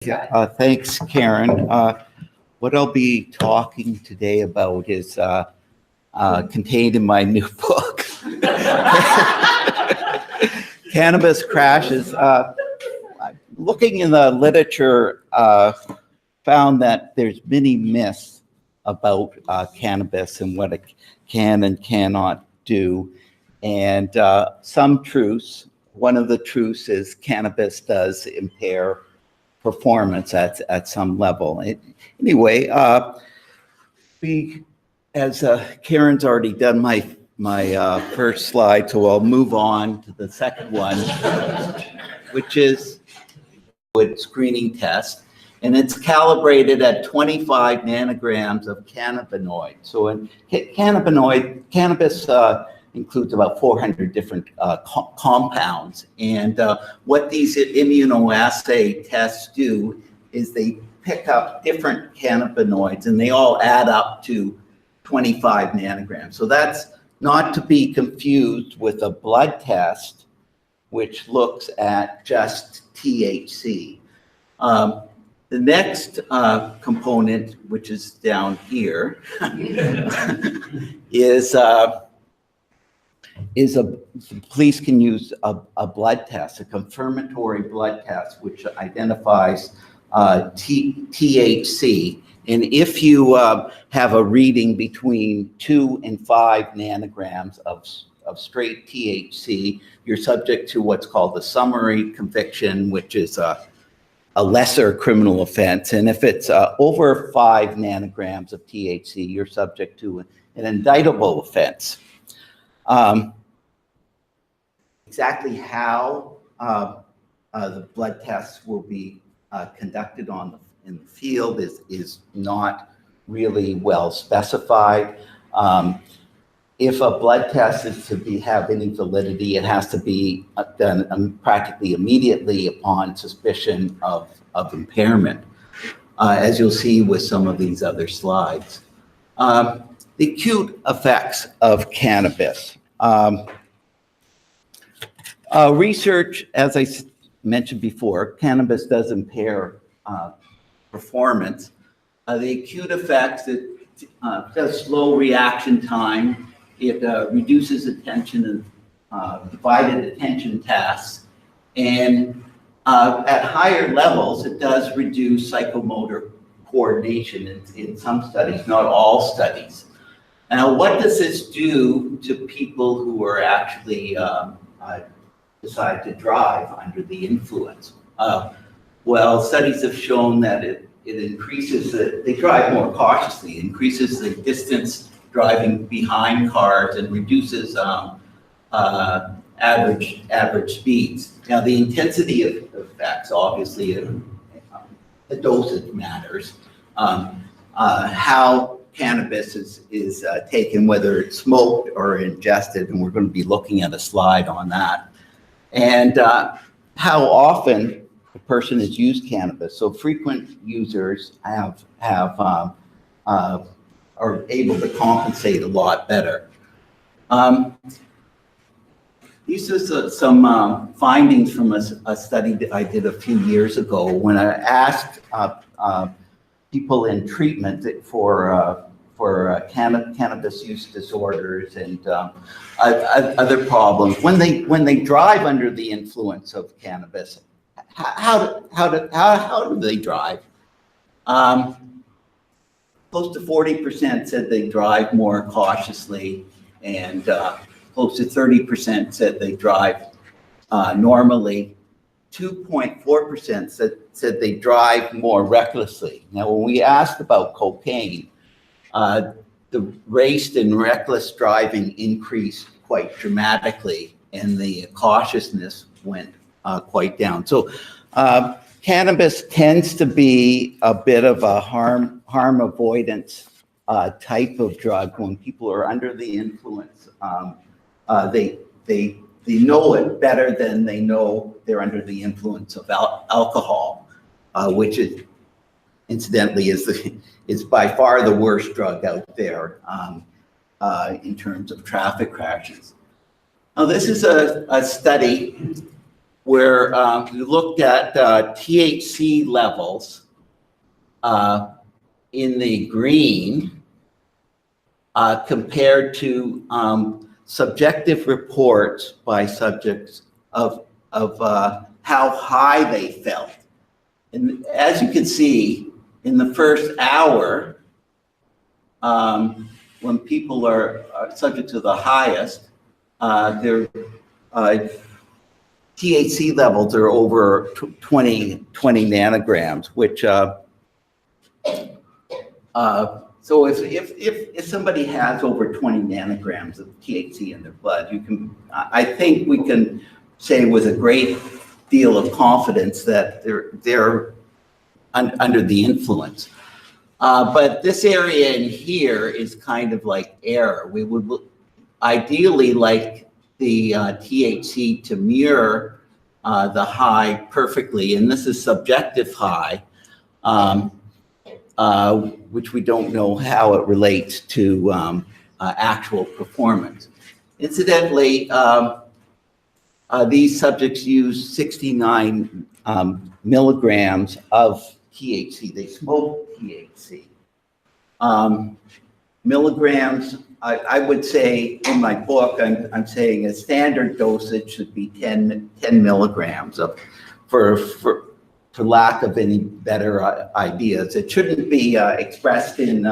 Yeah, thanks, Karen. What I'll be talking today about is contained in my new book, Cannabis Crashes. Looking in the literature, found that there's many myths about cannabis and what it can and cannot do, and some truths. One of the truths is cannabis does impair performance at some level. Anyway, as Karen's already done my first slide, so I'll move on to the second one, which is with screening test, and it's calibrated at 25 nanograms of cannabinoid. So in cannabis includes about 400 different compounds. And what these immunoassay tests do is they pick up different cannabinoids and they all add up to 25 nanograms. So that's not to be confused with a blood test, which looks at just THC. The next component, which is down here, police can use a blood test, a confirmatory blood test, which identifies THC. And if you have a reading between 2 and 5 nanograms of straight THC, you're subject to what's called a summary conviction, which is a lesser criminal offense. And if it's over 5 nanograms of THC, you're subject to an indictable offense. Exactly how the blood tests will be conducted in the field is not really well specified. If a blood test is to have any validity, it has to be done practically immediately upon suspicion of impairment, as you'll see with some of these other slides. The acute effects of cannabis. Research, as I mentioned before, cannabis does impair performance. The acute effects, it does slow reaction time. It reduces attention and divided attention tasks. And at higher levels, it does reduce psychomotor coordination in some studies, not all studies. Now, what does this do to people who are actually decide to drive under the influence? Well, studies have shown that it increases, they drive more cautiously, increases the distance driving behind cars and reduces average speeds. Now, the intensity of effects, obviously, the dosage matters. How cannabis is taken, whether it's smoked or ingested, and we're going to be looking at a slide on that. And how often a person has used cannabis. So frequent users are able to compensate a lot better. These are some findings from a study that I did a few years ago when I asked people in treatment for cannabis use disorders and other problems. When they drive under the influence of cannabis, how do they drive? Close to 40% said they drive more cautiously, and close to 30% said they drive normally. 2.4% said they drive more recklessly. Now, when we asked about cocaine, the race and reckless driving increased quite dramatically, and the cautiousness went quite down. So cannabis tends to be a bit of a harm avoidance type of drug. When people are under the influence, they know it better than they know they're under the influence of alcohol, which is, incidentally, is by far the worst drug out there in terms of traffic crashes. Now, this is a study where we looked at THC levels in the green compared to subjective reports by subjects of how high they felt. And as you can see, in the first hour, when people are subject to the highest, their THC levels are over 20 nanograms, which so if somebody has over 20 nanograms of THC in their blood, you can, I think we can say with a great deal of confidence that they're under the influence. But this area in here is kind of like error. We would ideally like the THC to mirror the high perfectly, and this is subjective high, which we don't know how it relates to actual performance. Incidentally, these subjects use 69 milligrams of THC. They smoke THC. Milligrams, I would say in my book, I'm saying a standard dosage should be 10 milligrams of, for lack of any better ideas. It shouldn't be expressed in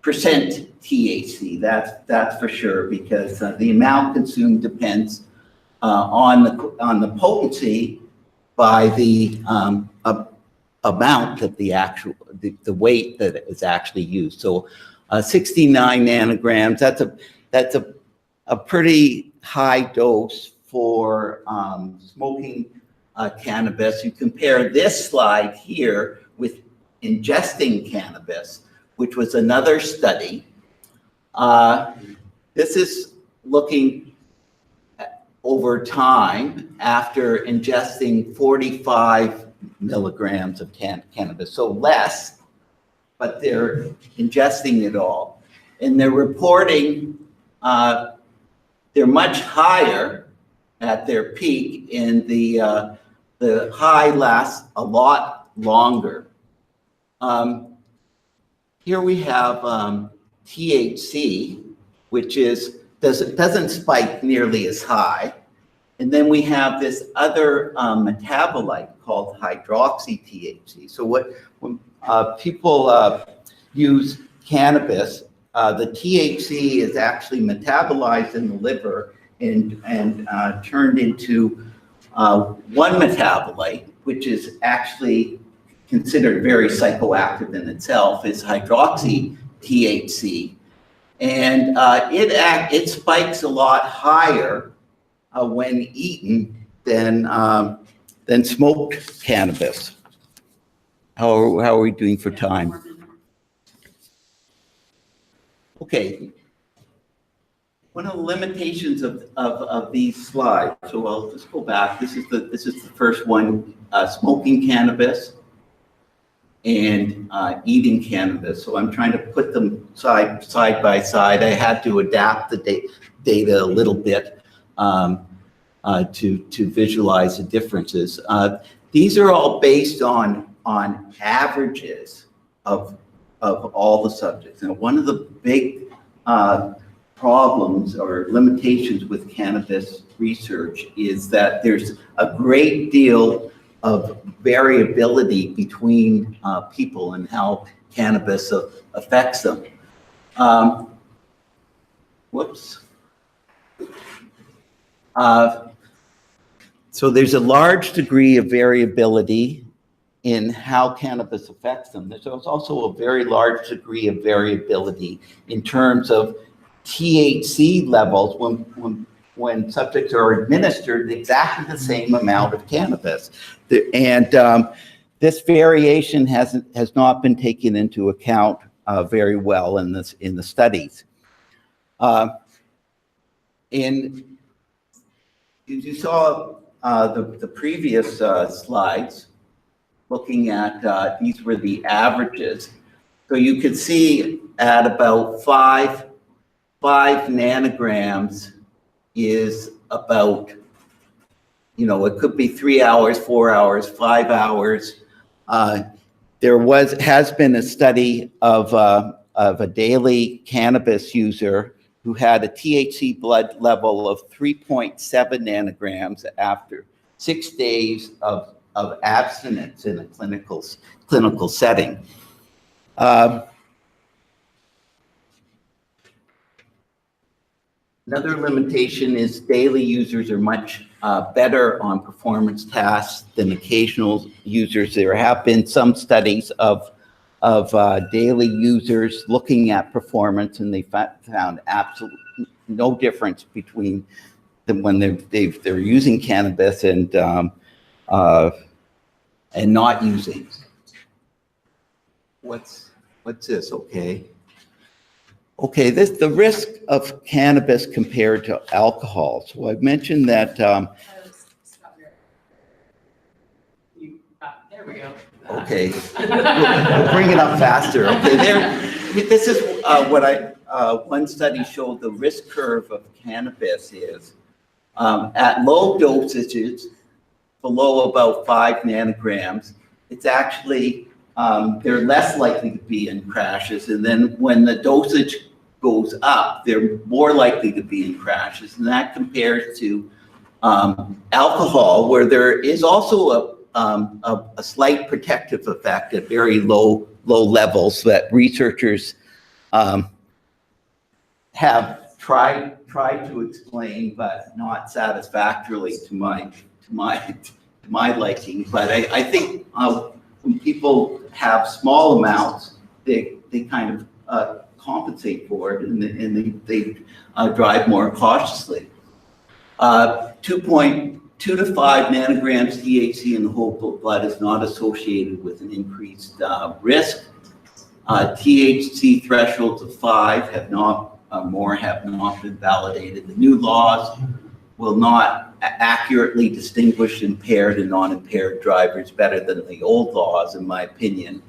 percent THC. That's for sure, because the amount consumed depends on the potency by the amount that the weight that is actually used. So 69 nanograms, that's a pretty high dose for smoking cannabis. You compare this slide here with ingesting cannabis, which was another study. This is looking over time after ingesting 45 milligrams of cannabis, so less, but they're ingesting it all. And they're reporting they're much higher at their peak, and the high lasts a lot longer. Here we have THC, which doesn't spike nearly as high. And then we have this other metabolite called hydroxy-THC. So when people use cannabis, the THC is actually metabolized in the liver and turned into one metabolite, which is actually considered very psychoactive in itself, is hydroxy-THC. And it spikes a lot higher when eaten than smoked cannabis. How are we doing for time? Okay. One of the limitations of these slides, so I'll just go back. This is the first one, smoking cannabis and eating cannabis. So I'm trying to put them side by side. I had to adapt the data a little bit to visualize the differences. These are all based on averages of all the subjects. Now, one of the big problems or limitations with cannabis research is that there's a great deal of variability between people and how cannabis affects them. So there's a large degree of variability in how cannabis affects them. There's also a very large degree of variability in terms of THC levels when subjects are administered exactly the same amount of cannabis. And this variation has not been taken into account very well in the studies. And you saw the previous slides looking at, these were the averages. So you could see at about 5 nanograms is about you know, it could be 3 hours, 4 hours, 5 hours. There has been a study of a daily cannabis user who had a THC blood level of 3.7 nanograms after 6 days of abstinence in a clinical setting. Another limitation is daily users are much better on performance tasks than occasional users. There have been some studies of daily users looking at performance, and they found absolutely no difference between them when they're using cannabis and not using. What's this? Okay, the risk of cannabis compared to alcohol. So I've mentioned that. There we go. Okay, we'll bring it up faster. Okay, this is one study showed the risk curve of cannabis is at low dosages, below about 5 nanograms, it's actually, they're less likely to be in crashes. And then when the dosage goes up, they're more likely to be in crashes. And that compares to alcohol, where there is also a slight protective effect at very low levels that researchers have tried to explain, but not satisfactorily to my liking. But I think when people have small amounts, they kind of compensate for it, and they drive more cautiously. 2.2 to 5 nanograms THC in the whole blood is not associated with an increased risk. THC thresholds of 5 have not been validated. The new laws will not accurately distinguish impaired and non-impaired drivers better than the old laws, in my opinion.